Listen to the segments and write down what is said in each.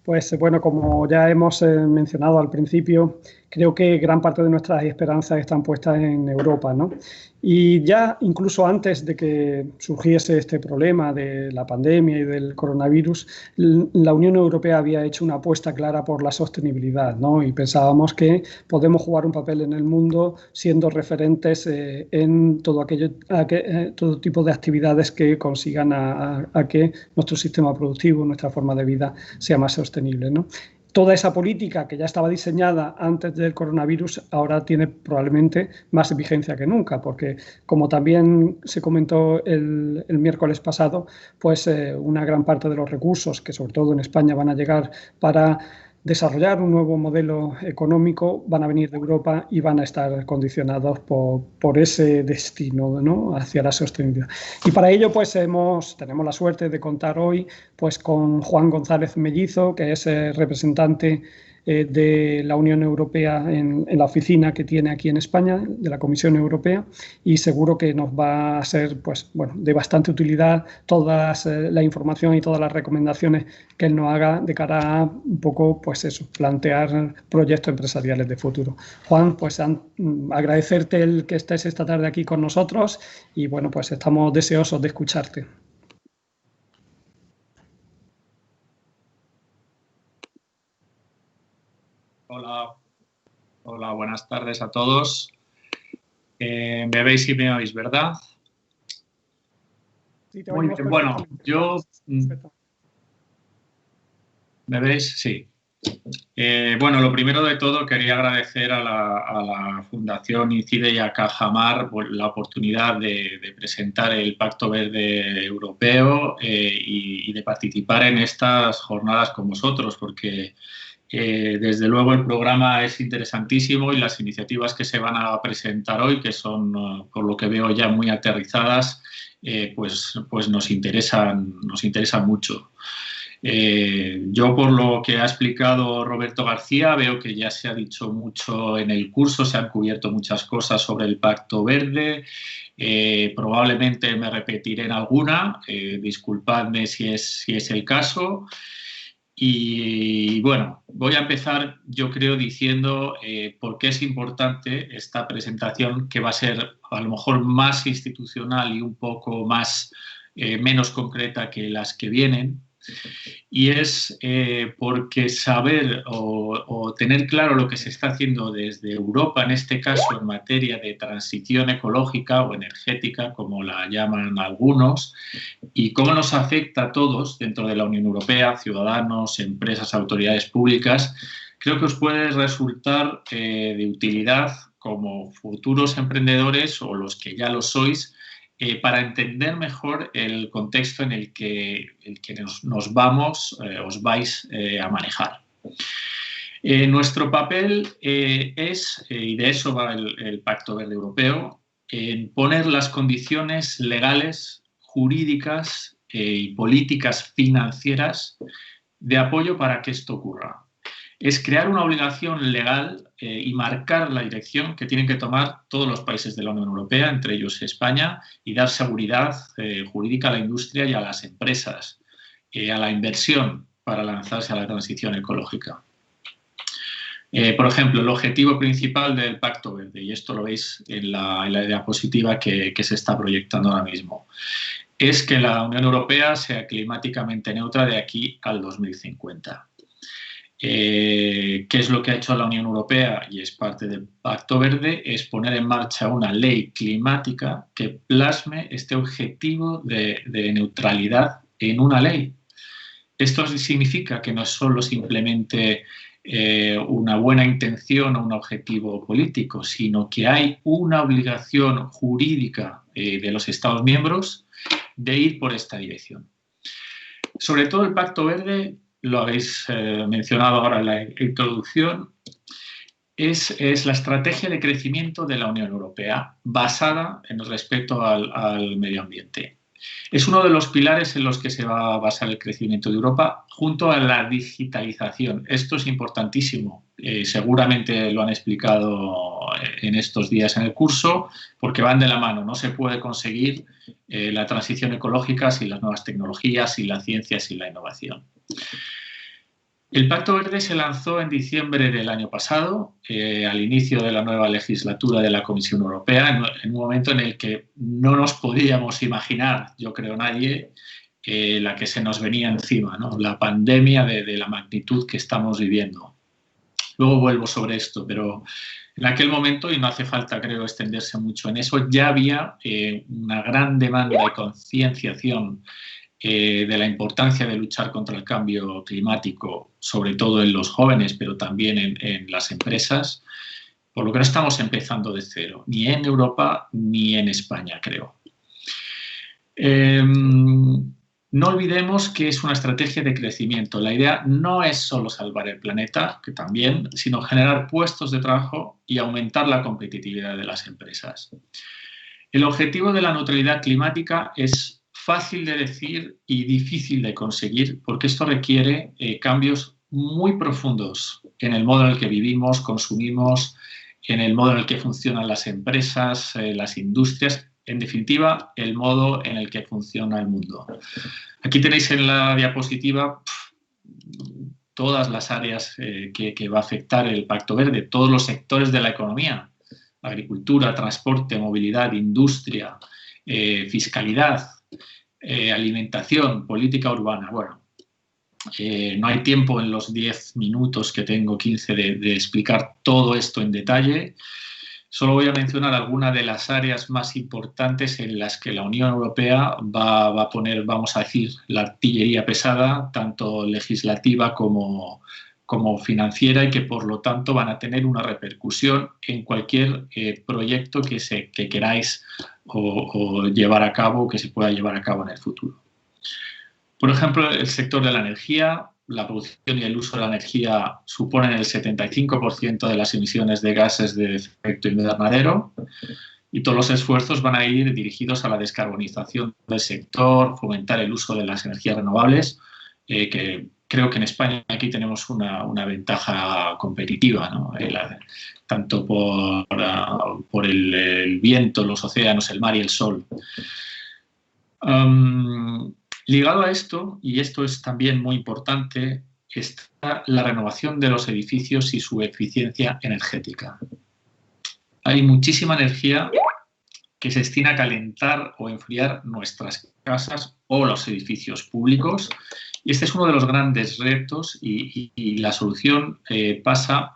Pues bueno, como ya hemos mencionado al principio, creo que gran parte de nuestras esperanzas están puestas en Europa, ¿no? Y ya incluso antes de que surgiese este problema de la pandemia y del coronavirus, la Unión Europea había hecho una apuesta clara por la sostenibilidad, ¿no? Y pensábamos que podemos jugar un papel en el mundo siendo referentes en todo aquello, todo tipo de actividades que consigan a que nuestro sistema productivo, nuestra forma de vida sea más sostenible, ¿no? Toda esa política que ya estaba diseñada antes del coronavirus ahora tiene probablemente más vigencia que nunca, porque como también se comentó el miércoles pasado, pues una gran parte de los recursos que sobre todo en España van a llegar para desarrollar un nuevo modelo económico van a venir de Europa y van a estar condicionados por ese destino, ¿no? Hacia la sostenibilidad. Y para ello pues tenemos la suerte de contar hoy pues con Juan González Mellizo, que es representante de la Unión Europea en la oficina que tiene aquí en España, de la Comisión Europea, y seguro que nos va a ser pues, bueno, de bastante utilidad toda la información y todas las recomendaciones que él nos haga de cara a un poco pues eso, plantear proyectos empresariales de futuro. Juan, pues agradecerte el que estés esta tarde aquí con nosotros y bueno, pues estamos deseosos de escucharte. Hola, hola, buenas tardes a todos. Me veis y me oís, ¿verdad? Sí, muy bien, bueno, yo... ¿Me veis? Sí. Bueno, lo primero de todo quería agradecer a la Fundación INCIDE y a Cajamar por la oportunidad de presentar el Pacto Verde Europeo y de participar en estas jornadas con vosotros, porque desde luego el programa es interesantísimo y las iniciativas que se van a presentar hoy, que son, por lo que veo, ya muy aterrizadas, pues nos interesan mucho. Yo, por lo que ha explicado Roberto García, veo que ya se ha dicho mucho en el curso, se han cubierto muchas cosas sobre el Pacto Verde. Probablemente me repetiré en alguna, disculpadme si es el caso. Y bueno, voy a empezar, yo creo, diciendo por qué es importante esta presentación, que va a ser a lo mejor más institucional y un poco menos concreta que las que vienen. Y es porque saber o tener claro lo que se está haciendo desde Europa, en este caso en materia de transición ecológica o energética, como la llaman algunos, y cómo nos afecta a todos dentro de la Unión Europea, ciudadanos, empresas, autoridades públicas, creo que os puede resultar de utilidad como futuros emprendedores o los que ya lo sois, para entender mejor el contexto en el que nos vamos, os vais a manejar. Nuestro papel es, y de eso va el Pacto Verde Europeo, en poner las condiciones legales, jurídicas y políticas financieras de apoyo para que esto ocurra. Es crear una obligación legal y marcar la dirección que tienen que tomar todos los países de la Unión Europea, entre ellos España, y dar seguridad jurídica a la industria y a las empresas, a la inversión para lanzarse a la transición ecológica. Por ejemplo, el objetivo principal del Pacto Verde, y esto lo veis en la diapositiva que se está proyectando ahora mismo, es que la Unión Europea sea climáticamente neutra de aquí al 2050. ¿Qué es lo que ha hecho la Unión Europea? Y es parte del Pacto Verde, es poner en marcha una ley climática que plasme este objetivo de neutralidad en una ley. Esto significa que no es solo simplemente una buena intención o un objetivo político, sino que hay una obligación jurídica de los Estados miembros de ir por esta dirección. Sobre todo el Pacto Verde, lo habéis mencionado ahora en la introducción, es la estrategia de crecimiento de la Unión Europea basada en el respeto al medio ambiente. Es uno de los pilares en los que se va a basar el crecimiento de Europa junto a la digitalización. Esto es importantísimo. Seguramente lo han explicado en estos días en el curso, porque van de la mano. No se puede conseguir la transición ecológica sin las nuevas tecnologías, sin la ciencia, sin la innovación. El Pacto Verde se lanzó en diciembre del año pasado, al inicio de la nueva legislatura de la Comisión Europea, en un momento en el que no nos podíamos imaginar, yo creo nadie, la que se nos venía encima, ¿no? La pandemia de la magnitud que estamos viviendo. Luego vuelvo sobre esto, pero en aquel momento, y no hace falta, creo, extenderse mucho en eso, ya había una gran demanda y concienciación de la importancia de luchar contra el cambio climático, sobre todo en los jóvenes, pero también en las empresas, por lo que no estamos empezando de cero, ni en Europa ni en España, creo. No olvidemos que es una estrategia de crecimiento. La idea no es solo salvar el planeta, que también, sino generar puestos de trabajo y aumentar la competitividad de las empresas. El objetivo de la neutralidad climática es fácil de decir y difícil de conseguir, porque esto requiere cambios muy profundos en el modo en el que vivimos, consumimos, en el modo en el que funcionan las empresas, las industrias, en definitiva, el modo en el que funciona el mundo. Aquí tenéis en la diapositiva todas las áreas que va a afectar el Pacto Verde, todos los sectores de la economía: agricultura, transporte, movilidad, industria, fiscalidad, alimentación, política urbana. Bueno, no hay tiempo en los 10 minutos que tengo, 15, de explicar todo esto en detalle. Solo voy a mencionar algunas de las áreas más importantes en las que la Unión Europea va a poner, vamos a decir, la artillería pesada, tanto legislativa como financiera, y que por lo tanto van a tener una repercusión en cualquier proyecto que queráis o llevar a cabo, que se pueda llevar a cabo en el futuro. Por ejemplo, el sector de la energía. La producción y el uso de la energía suponen el 75% de las emisiones de gases de efecto invernadero, y todos los esfuerzos van a ir dirigidos a la descarbonización del sector, fomentar el uso de las energías renovables, que creo que en España aquí tenemos una ventaja competitiva, ¿no? Tanto por el viento, los océanos, el mar y el sol. Ligado a esto, y esto es también muy importante, está la renovación de los edificios y su eficiencia energética. Hay muchísima energía que se destina a calentar o enfriar nuestras casas o los edificios públicos, y este es uno de los grandes retos, y la solución pasa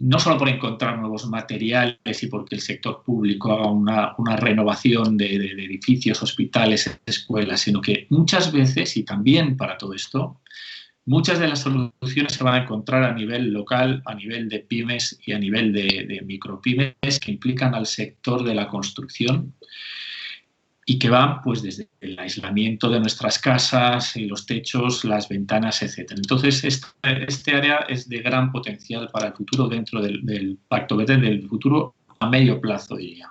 no solo por encontrar nuevos materiales y porque el sector público haga una renovación de edificios, hospitales, escuelas, sino que muchas veces, y también para todo esto, muchas de las soluciones se van a encontrar a nivel local, a nivel de pymes y a nivel de micropymes, que implican al sector de la construcción y que van pues desde el aislamiento de nuestras casas, y los techos, las ventanas, etc. Entonces, este área es de gran potencial para el futuro dentro del Pacto Verde, del futuro a medio plazo, diría.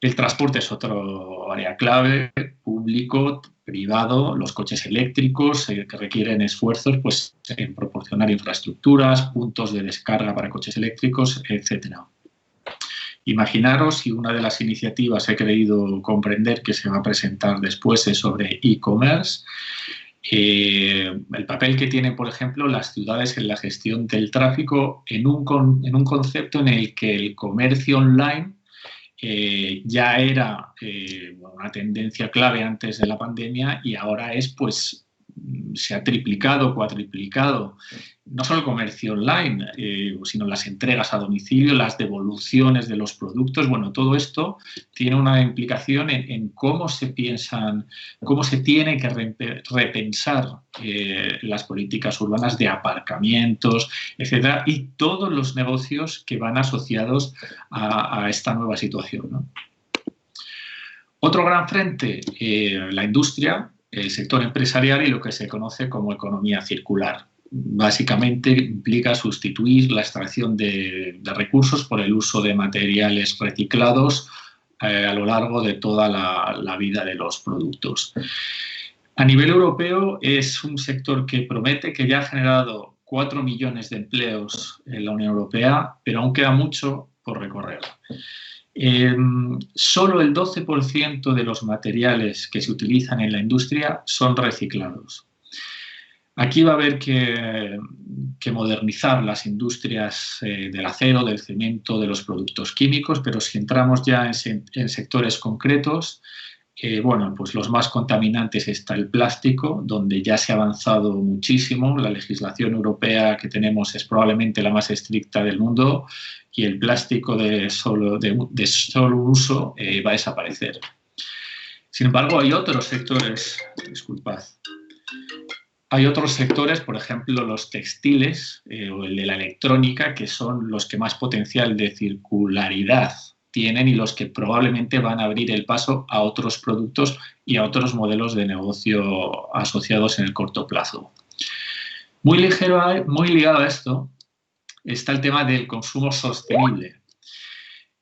El transporte es otro área clave, público, privado, los coches eléctricos que requieren esfuerzos pues, en proporcionar infraestructuras, puntos de descarga para coches eléctricos, etc. Imaginaros si una de las iniciativas he creído comprender que se va a presentar después es sobre e-commerce, el papel que tienen, por ejemplo, las ciudades en la gestión del tráfico en un concepto en el que el comercio online ya era una tendencia clave antes de la pandemia, y ahora pues se ha triplicado, cuatriplicado, no solo el comercio online, sino las entregas a domicilio, las devoluciones de los productos. Bueno, todo esto tiene una implicación en cómo se piensan, cómo se tiene que repensar las políticas urbanas de aparcamientos, etcétera, y todos los negocios que van asociados a esta nueva situación, ¿no? Otro gran frente, la industria, el sector empresarial y lo que se conoce como economía circular. Básicamente implica sustituir la extracción de recursos por el uso de materiales reciclados a lo largo de toda la vida de los productos. A nivel europeo es un sector que promete, que ya ha generado 4 millones de empleos en la Unión Europea, pero aún queda mucho por recorrer. Solo el 12% de los materiales que se utilizan en la industria son reciclados. Aquí va a haber que modernizar las industrias del acero, del cemento, de los productos químicos, pero si entramos ya en sectores concretos, bueno, pues los más contaminantes está el plástico, donde ya se ha avanzado muchísimo. La legislación europea que tenemos es probablemente la más estricta del mundo y el plástico de solo uso va a desaparecer. Sin embargo, hay otros sectores, disculpad, hay otros sectores, por ejemplo, los textiles o el de la electrónica, que son los que más potencial de circularidad tienen y los que probablemente van a abrir el paso a otros productos y a otros modelos de negocio asociados en el corto plazo. Muy ligado a esto está el tema del consumo sostenible.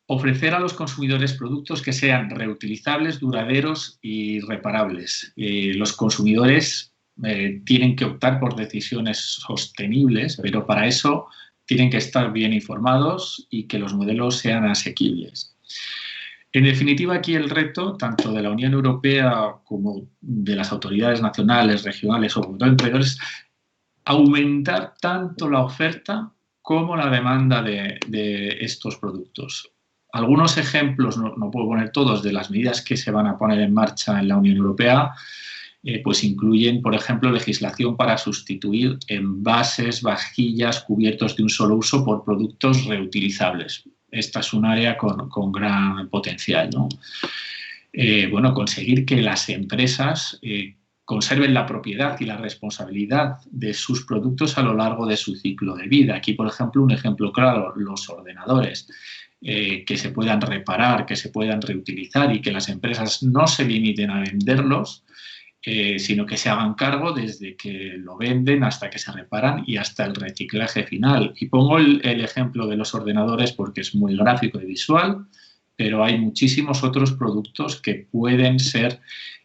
Ofrecer a los consumidores productos que sean reutilizables, duraderos y reparables. Los consumidores tienen que optar por decisiones sostenibles, pero para eso tienen que estar bien informados y que los modelos sean asequibles. En definitiva, aquí el reto, tanto de la Unión Europea como de las autoridades nacionales, regionales o de emprendedores, es aumentar tanto la oferta como la demanda de estos productos. Algunos ejemplos, no puedo poner todos, de las medidas que se van a poner en marcha en la Unión Europea, pues incluyen, por ejemplo, legislación para sustituir envases, vajillas, cubiertos de un solo uso por productos reutilizables. Esta es un área con gran potencial, ¿no? Bueno, conseguir que las empresas conserven la propiedad y la responsabilidad de sus productos a lo largo de su ciclo de vida. Aquí, por ejemplo, un ejemplo claro, los ordenadores. Que se puedan reparar, que se puedan reutilizar y que las empresas no se limiten a venderlos, sino que se hagan cargo desde que lo venden hasta que se reparan y hasta el reciclaje final. Y pongo el ejemplo de los ordenadores porque es muy gráfico y visual, pero hay muchísimos otros productos que pueden ser,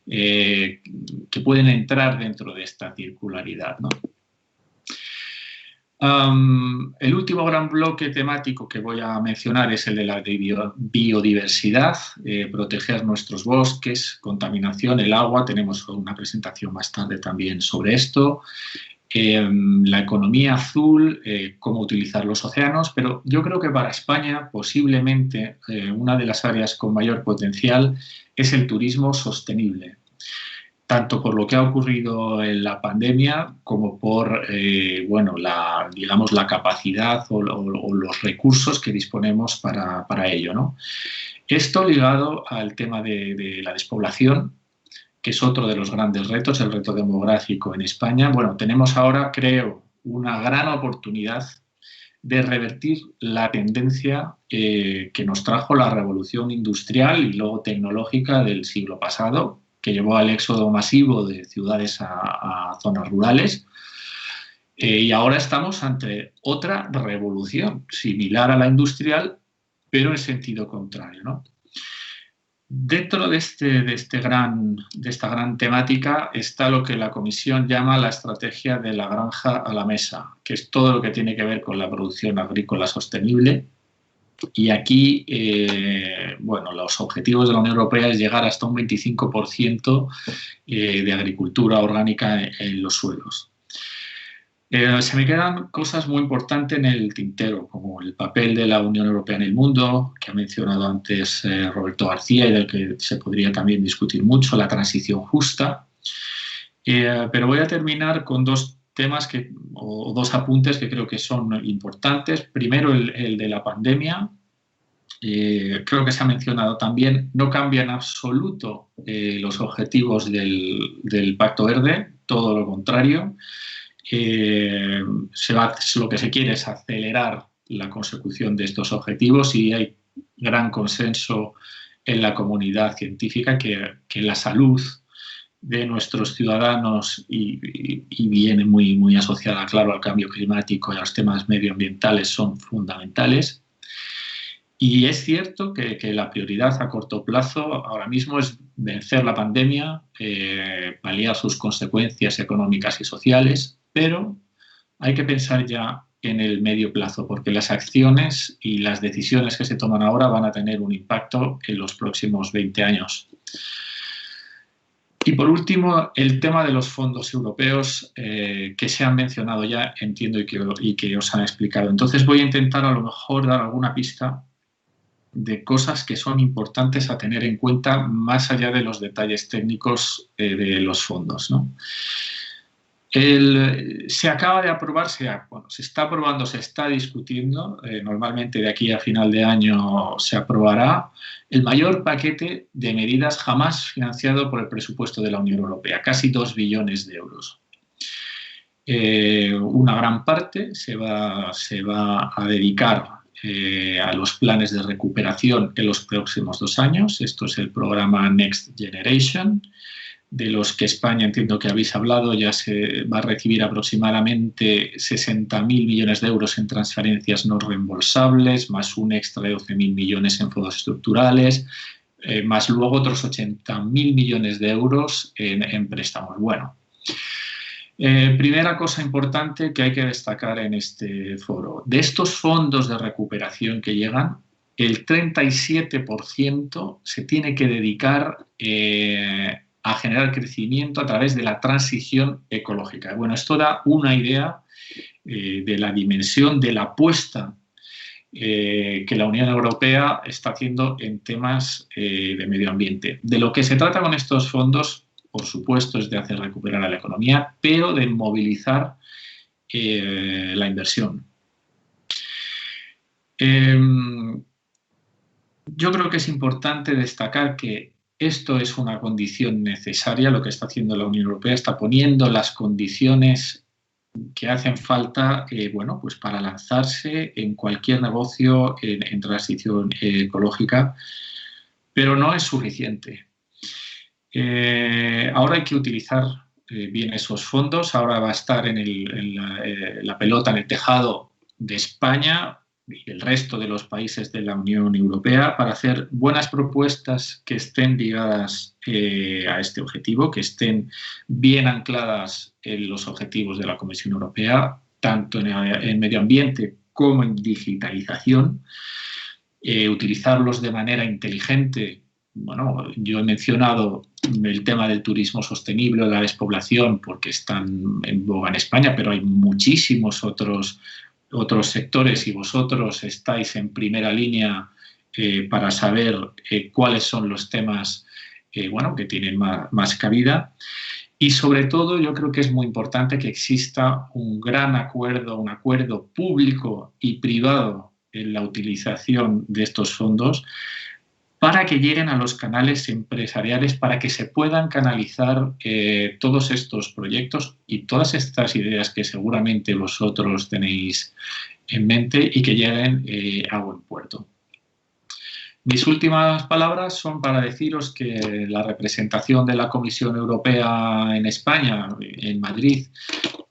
que pueden entrar dentro de esta circularidad, ¿no? El último gran bloque temático que voy a mencionar es el de la biodiversidad, proteger nuestros bosques, contaminación, el agua. Tenemos una presentación más tarde también sobre esto. La economía azul, cómo utilizar los océanos, pero yo creo que para España posiblemente una de las áreas con mayor potencial es el turismo sostenible, tanto por lo que ha ocurrido en la pandemia como por bueno, digamos, la capacidad o los recursos que disponemos para ello, ¿no? Esto ligado al tema de la despoblación, que es otro de los grandes retos, el reto demográfico en España. Bueno, tenemos ahora, creo, una gran oportunidad de revertir la tendencia que nos trajo la revolución industrial y luego tecnológica del siglo pasado, que llevó al éxodo masivo de ciudades a zonas rurales. Y ahora estamos ante otra revolución, similar a la industrial, pero en sentido contrario, ¿no? Dentro de esta gran temática está lo que la Comisión llama la estrategia de la granja a la mesa, que es todo lo que tiene que ver con la producción agrícola sostenible. Y aquí, bueno, los objetivos de la Unión Europea es llegar hasta un 25% de agricultura orgánica en los suelos. Se me quedan cosas muy importantes en el tintero, como el papel de la Unión Europea en el mundo, que ha mencionado antes Roberto García y del que se podría también discutir mucho, la transición justa. Pero voy a terminar con dos temas o dos apuntes que creo que son importantes. Primero, el de la pandemia. Creo que se ha mencionado también, no cambia en absoluto los objetivos del Pacto Verde, todo lo contrario. Lo que se quiere es acelerar la consecución de estos objetivos y hay gran consenso en la comunidad científica que la salud de nuestros ciudadanos y viene muy asociada, claro, al cambio climático y a los temas medioambientales son fundamentales. Y es cierto que la prioridad a corto plazo ahora mismo es vencer la pandemia, paliar sus consecuencias económicas y sociales, pero hay que pensar ya en el medio plazo, porque las acciones y las decisiones que se toman ahora van a tener un impacto en los próximos 20 años. Y por último, el tema de los fondos europeos que se han mencionado ya, entiendo, y que os han explicado. Entonces voy a intentar a lo mejor dar alguna pista de cosas que son importantes a tener en cuenta más allá de los detalles técnicos de los fondos, ¿no? Se acaba de aprobar, se está aprobando, se está discutiendo, normalmente de aquí a final de año se aprobará el mayor paquete de medidas jamás financiado por el presupuesto de la Unión Europea, casi 2 billones de euros. Una gran parte se va a dedicar a los planes de recuperación en los próximos 2 años. Esto es el programa Next Generation, de los que España, entiendo que habéis hablado, ya se va a recibir aproximadamente 60.000 millones de euros en transferencias no reembolsables, más un extra de 12.000 millones en fondos estructurales, más luego otros 80.000 millones de euros en préstamos. Bueno, primera cosa importante que hay que destacar en este foro. De estos fondos de recuperación que llegan, el 37% se tiene que dedicar a generar crecimiento a través de la transición ecológica. Bueno, esto da una idea de la dimensión de la apuesta que la Unión Europea está haciendo en temas de medio ambiente. De lo que se trata con estos fondos, por supuesto, es de hacer recuperar a la economía, pero de movilizar la inversión. Yo creo que es importante destacar que esto es una condición necesaria, lo que está haciendo la Unión Europea, está poniendo las condiciones que hacen falta bueno, pues para lanzarse en cualquier negocio en transición ecológica, pero no es suficiente. Ahora hay que utilizar bien esos fondos, ahora va a estar la pelota en el tejado de España y el resto de los países de la Unión Europea para hacer buenas propuestas que estén ligadas a este objetivo, que estén bien ancladas en los objetivos de la Comisión Europea, tanto en medio ambiente como en digitalización, utilizarlos de manera inteligente. Bueno, yo he mencionado el tema del turismo sostenible o la despoblación porque están en boga en España, pero hay muchísimos otros sectores y vosotros estáis en primera línea para saber cuáles son los temas bueno, que tienen más cabida. Y sobre todo yo creo que es muy importante que exista un gran acuerdo, un acuerdo público y privado en la utilización de estos fondos para que lleguen a los canales empresariales, para que se puedan canalizar todos estos proyectos y todas estas ideas que seguramente vosotros tenéis en mente y que lleguen a buen puerto. Mis últimas palabras son para deciros que la representación de la Comisión Europea en España, en Madrid,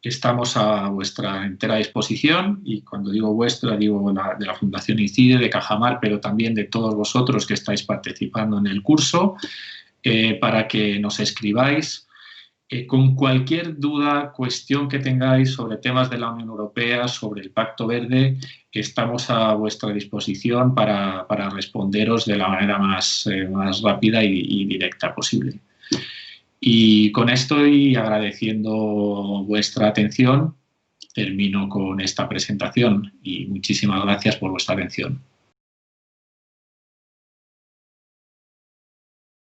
estamos a vuestra entera disposición, y cuando digo vuestra, digo de la Fundación INCIDE, de Cajamar, pero también de todos vosotros que estáis participando en el curso, para que nos escribáis con cualquier duda, cuestión que tengáis sobre temas de la Unión Europea, sobre el Pacto Verde. Estamos a vuestra disposición para responderos de la manera más rápida y directa posible. Y con esto, y agradeciendo vuestra atención, termino con esta presentación y muchísimas gracias por vuestra atención.